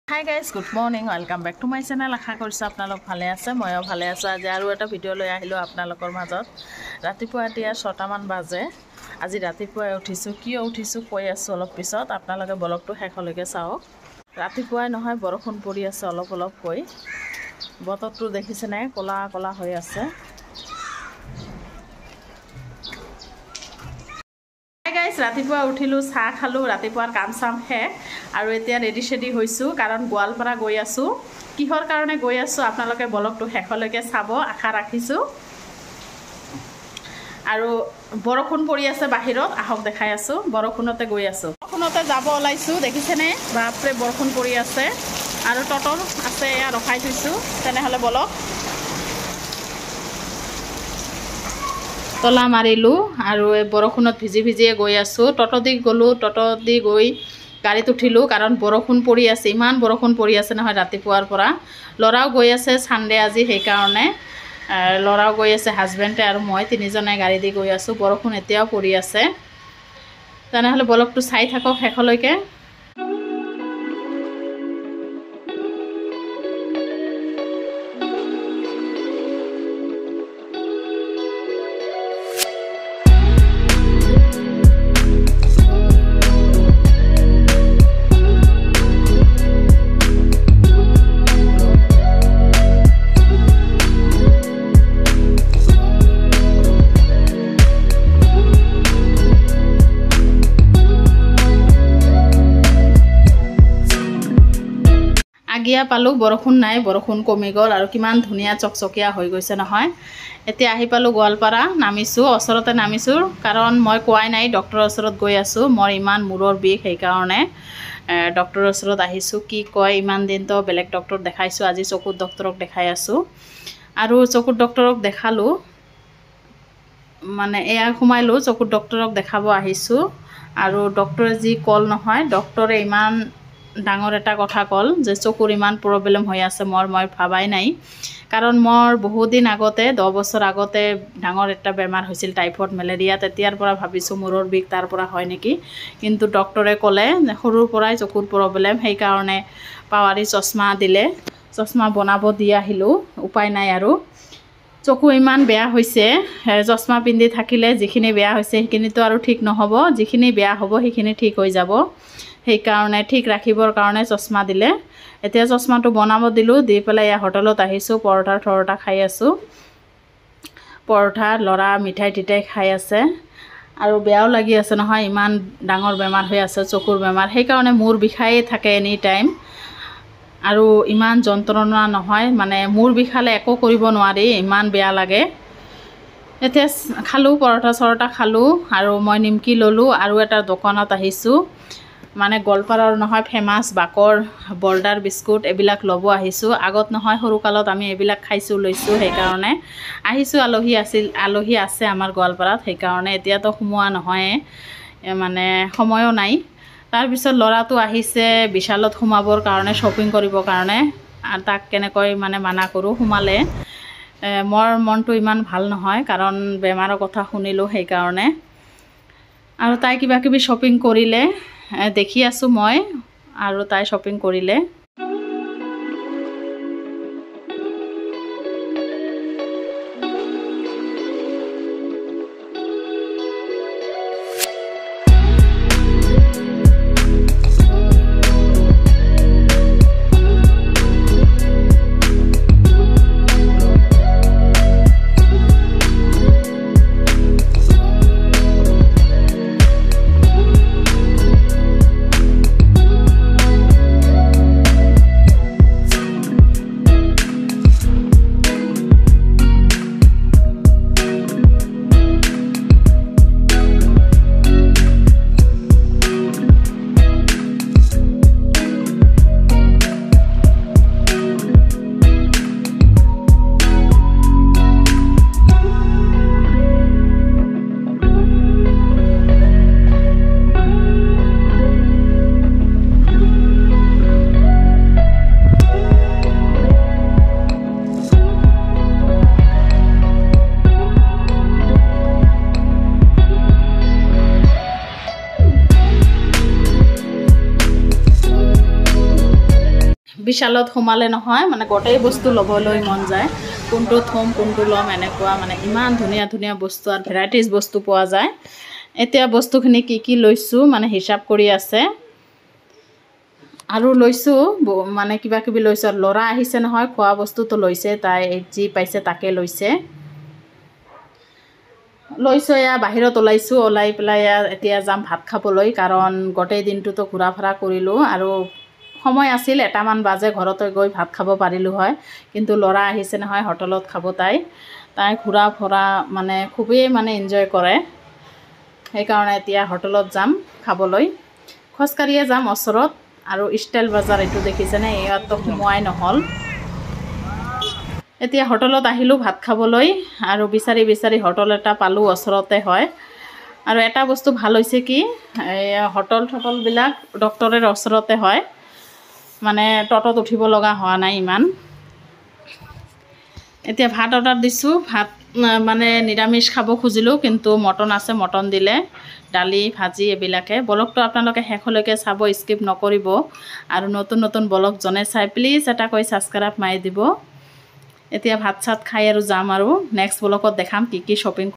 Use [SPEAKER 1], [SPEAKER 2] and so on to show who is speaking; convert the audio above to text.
[SPEAKER 1] Hi guys, good morning. Welcome back to my channel. আশা কৰিছো আপোনালোক ভালে আছে, ময়ো ভালে আছো। আজি আৰু এটা ভিডিও লৈ আহিলো আপোনালোকৰ মাজত। ৰাতিপুৱা এতিয়া 6টা মান বাজে। আজি ৰাতিপুৱা উঠিছো, কিয় উঠিছো কৈ আছো অলপ পিছত। আপোনালোকে ব্লগটো শেষলৈকে চাওক। ৰাতিপুৱাই নহয় বৰষুণ পৰি আছে অলপ অলপ কৈ। বতৰটো দেখিছেনে কলা কলা হৈ আছে। ৰাতিপুৱা উঠিলো, চাহ খালো, ৰাতিপুৱাৰ কাম চাম শেষ আৰু এতিয়া ৰেডি শেডি হৈছো কাৰণ গোৱালপাৰা গৈ আছো। কিহৰ কাৰণে গৈ আছো আপোনালোকে ব্লগটো শেষলৈকে চাব আশা ৰাখিছো। আৰু বৰষুণ পৰি আছে বাহিৰত, আহক দেখাই আছো। বৰষুণতে গৈ আছো, বৰষুণতে যাব ওলাইছো। দেখিছেনে বাপৰে বৰষুণ পৰি আছে আৰু টটৰ আছে এয়া ৰখাই থৈছো। তেনেহলে বলক তলা মাৰিলো আৰু এই বৰষুণত ভিজি ভিজিয়ে গৈ আছো। টটো দি গ'লো, টটো দি গৈ গাড়ীত উঠিলো কাৰণ বৰষুণ পৰি আছে, ইমান বৰষুণ পৰি আছে নহয় ৰাতিপুৱাৰ পৰা। ল'ৰাও গৈ আছে, ছানডে আজি, সেইকাৰণে ল'ৰাও গৈ আছে, হাজবেণ্ডে আৰু মই তিনিজনে গাড়ী দি গৈ আছো। বৰষুণ এতিয়াও পৰি আছে। তেনেহ'লে ব্লগটো চাই থাকক শেষলৈকে। আগিয়া পালো, বৰষুণ নাই, বৰষুণ কমি গ'ল আৰু কিমান ধুনীয়া চকচকীয়া হৈ গৈছে নহয়। এতিয়া আহি পালো গোৱালপাৰা, নামিছো, ওচৰতে নামিছো কাৰণ মই কোৱাই নাই ডক্টৰৰ ওচৰত গৈ আছো। মোৰ ইমান মূৰৰ বিষ, সেইকাৰণে ডক্টৰৰ ওচৰত আহিছো। কি কয়, ইমান দিনতো বেলেগ ডক্টৰ দেখাইছো, আজি চকুৰ ডক্টৰক দেখাই আছো। আৰু চকুৰ ডক্টৰক দেখালো, মানে এয়া সোমাইলো, চকুৰ ডক্টৰক দেখাব আহিছো। আৰু ডক্টৰে যি কল নহয়, ডক্টৰে ইমান ডাঙৰ এটা কথা কল যে চকুৰ ইমান প্ৰব্লেম হৈ আছে। মই ভাবাই নাই কাৰণ মোৰ বহুত দিন আগতে 10 বছৰ আগতে ডাঙৰ এটা বেমাৰ হৈছিল, টাইফয়েড মেলেৰিয়া। তেতিয়াৰ পৰা ভাবিছোঁ মূৰৰ বিষ তাৰ পৰা হয় নেকি, কিন্তু ডক্টৰে ক'লে সৰুৰ পৰাই চকুৰ প্ৰব্লেম, সেইকাৰণে পাৱাৰী চশমা দিলে। চশমা বনাব দি আহিলোঁ, উপায় নাই আৰু। চকু ইমান বেয়া হৈছে, চশমা পিন্ধি থাকিলে যিখিনি বেয়া হৈছে সেইখিনিতো আৰু ঠিক নহ'ব, যিখিনি বেয়া হ'ব সেইখিনি ঠিক হৈ যাব। সেইকাৰণে ঠিক ৰাখিবৰ কাৰণে চশমা দিলে। এতিয়া চশমাটো বনাব দিলোঁ, দি পেলাই এয়া হোটেলত আহিছোঁ। পৰঠা খাই আছোঁ, পৰঠা, ল'ৰা মিঠাই তিঠাই খাই আছে। আৰু বেয়াও লাগি আছে নহয়, ইমান ডাঙৰ বেমাৰ হৈ আছে, চকুৰ বেমাৰ, সেইকাৰণে মূৰ বিষায়ে থাকে এনি টাইম। আৰু ইমান যন্ত্ৰণা নহয়, মানে মূৰ বিষালে একো কৰিব নোৱাৰি, ইমান বেয়া লাগে। এতিয়া খালোঁ, পৰঠা খালোঁ আৰু মই নিমকি ল'লোঁ আৰু এটা দোকানত আহিছোঁ, মানে গোৱালপাৰাৰ নহয় ফেমাছ বাকৰ বৰ্ডাৰ বিস্কুট, এইবিলাক ল'ব আহিছোঁ। আগত নহয় সৰুকালত আমি এইবিলাক লৈছোঁ, সেইকাৰণে আহিছোঁ। আলহী আছে আমাৰ গোৱালপাৰাত, সেইকাৰণে এতিয়াতো সোমোৱা নহয়ে, মানে সময়ো নাই। তাৰপিছত ল'ৰাটো আহিছে বিশালত সোমাবৰ কাৰণে, শ্বপিং কৰিবৰ কাৰণে। তাক কেনেকৈ মানে মানা কৰোঁ, সোমালে। মোৰ মনটো ইমান ভাল নহয় কাৰণ বেমাৰৰ কথা শুনিলোঁ, সেইকাৰণে। আৰু তাই কিবা কিবি শ্বপিং কৰিলে, দেখি আছোঁ মই, আৰু তাই শ্বপিং কৰিলে। বিশালত সোমালে নহয় মানে গোটেই বস্তু ল'বলৈ মন যায়, কোনটো থ'ম কোনটো ল'ম এনেকুৱা মানে ইমান ধুনীয়া ধুনীয়া বস্তু আৰু ভেৰাইটিজ বস্তু পোৱা যায়। এতিয়া বস্তুখিনি কি লৈছোঁ মানে হিচাপ কৰি আছে আৰু লৈছোঁ মানে কিবা কিবি লৈছোঁ। ল'ৰা আহিছে নহয়, খোৱা বস্তুটো লৈছে, তাই যি পাইছে তাকে লৈছোঁ। এয়া বাহিৰত ওলাইছোঁ, ওলাই পেলাই এতিয়া যাম ভাত খাবলৈ, কাৰণ গোটেই দিনটোতো ঘূৰা ফুৰা কৰিলোঁ আৰু সময় আছিল 1মান বাজে ঘৰতে গৈ ভাত খাব পাৰিলোঁ হয়, কিন্তু ল'ৰা আহিছে নহয় হোটেলত খাব। তাই ঘূৰা ফুৰা মানে খুবেই মানে এনজয় কৰে, সেইকাৰণে এতিয়া হোটেলত যাম খাবলৈ। খোজকাঢ়িয়ে যাম ওচৰত, আৰু ষ্টাইল বজাৰ এইটো দেখিছেনে, ইয়াততো সোমোৱাই নহ'ল। এতিয়া হোটেলত আহিলোঁ ভাত খাবলৈ, আৰু বিচাৰি বিচাৰি হোটেল এটা পালোঁ, ওচৰতে হয়। আৰু এটা বস্তু ভাল হৈছে কি, হোটেলবিলাক ডক্তৰৰ ওচৰতে হয়, মানে ট'টত উঠিব লগা হোৱা নাই ইমান। এতিয়া ভাত অৰ্ডাৰ দিছোঁ, ভাত মানে নিৰামিষ খাব খুজিলোঁ, কিন্তু মটন আছে, মটন দিলে, দালি ভাজি এইবিলাকে। ব্লগটো আপোনালোকে শেষলৈকে চাব, স্কিপ নকৰিব। আৰু নতুন নতুন ব্লগ যোনে চাই প্লিজ এটা কৈ ছাবস্ক্ৰাইব মাৰি দিব। এতিয়া ভাত চাত খাই আৰু যাম, আৰু নেক্সট ব্লগত দেখাম কি শ্বপিং